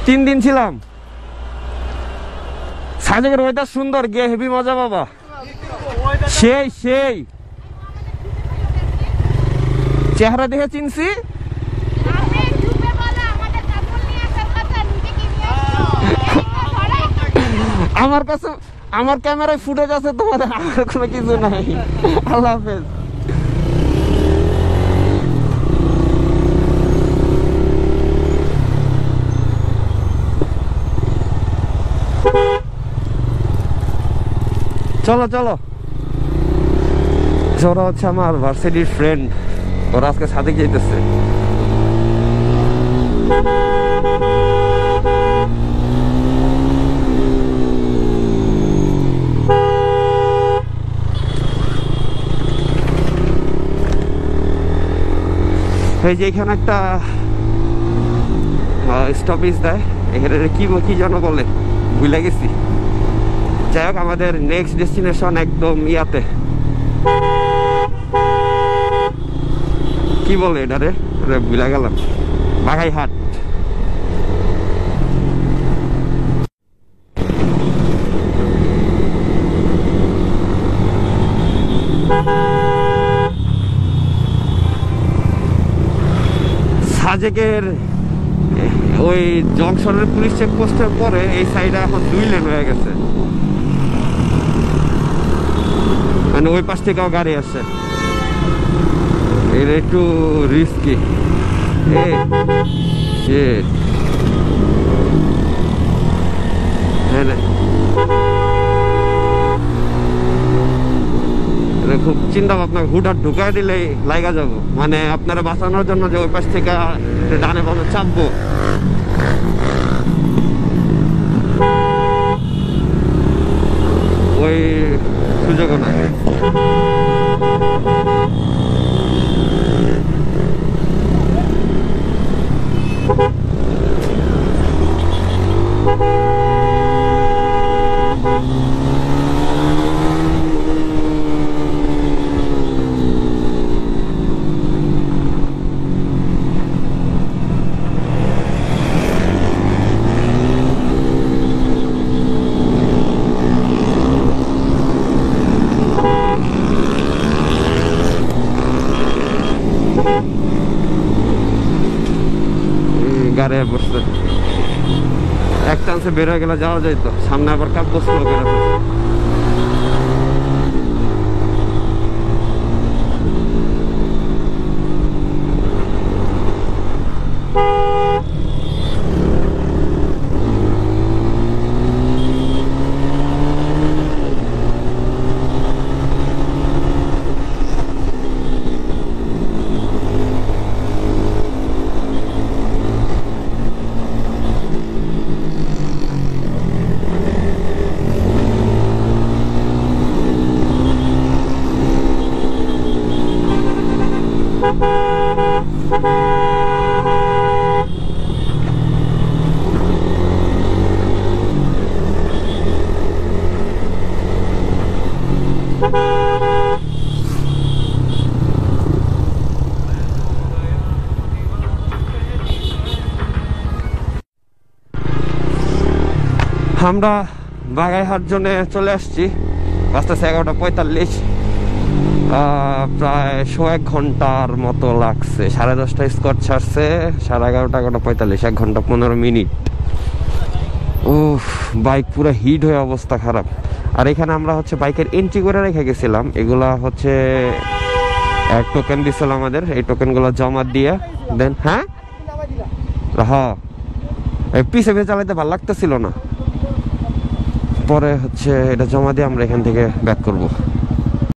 3 দিন ছিলাম। সাজেকের ওয়েদার সুন্দর, গিয়ে হেভি মজা বাবা। সেই সেই চেহারা দেখে চিনছি। আমার কাছে আমার ক্যামেরায় ফুটেজ আছে, তোমাদের আমার কোনো কিছু নাই। আল্লাহ হাফেজ। চলো চলো, ওরা হচ্ছে আমার ভার্সিটির ফ্রেন্ড, ওরা আজকে সাদেক যাইতেছে। এই যে এখানে একটা স্টপেজ দেয়, এখানে কি যেন বলে, ভুলে গেছি। যাই হোক, আমাদের নেক্সট ডেস্টিনেশন একদম ইয়াতে, কি বলে এটা রে, ভুলে গেলাম, বাঘাইহাট। সাজেকের ওই জংশনের পুলিশ চেকপোস্টের পরে এই সাইডে এখন 2 লেন হয়ে গেছে, মানে ওই পাশ থেকেও গাড়ি আসছে। এটা একটু রিস্কি। খুব চিন্তা ভাবনা, হুটহাট ঢুকাই দিলেই লাগা যাব, মানে আপনারা বাঁচানোর জন্য যে ওই পাশ থেকে ডানে বামে চাপবো, ওই সুযোগ না। গাড়ি বসছে, এক চান্সে বের হয়ে গেলে যাওয়া যায়, তো সামনে আবার কাপ বসলো বের হয়ে। আমরা বাগাইহাট জোনে চলে আসছি, বাজতেছে 11:45, প্রায় 1.5 ঘন্টার মতো লাগছে। 10:30 স্কট ছাড়ছে, 11:30 11:45, 1 ঘন্টা 15 মিনিট। বাইক পুরো হিট হয়ে অবস্থা খারাপ। আর এখানে আমরা হচ্ছে বাইকের এন্ট্রি করে রেখে গেছিলাম, এগুলা হচ্ছে এক টোকেন দিছিল আমাদের, এই টোকেন গুলো জমা দিয়ে দেন। হ্যাঁ হ্যাঁ, পিছে পিছে চালাইতে ভালো লাগতেছিল না, পরে হচ্ছে এটা জমা দিয়ে আমরা এখান থেকে ব্যাক করবো।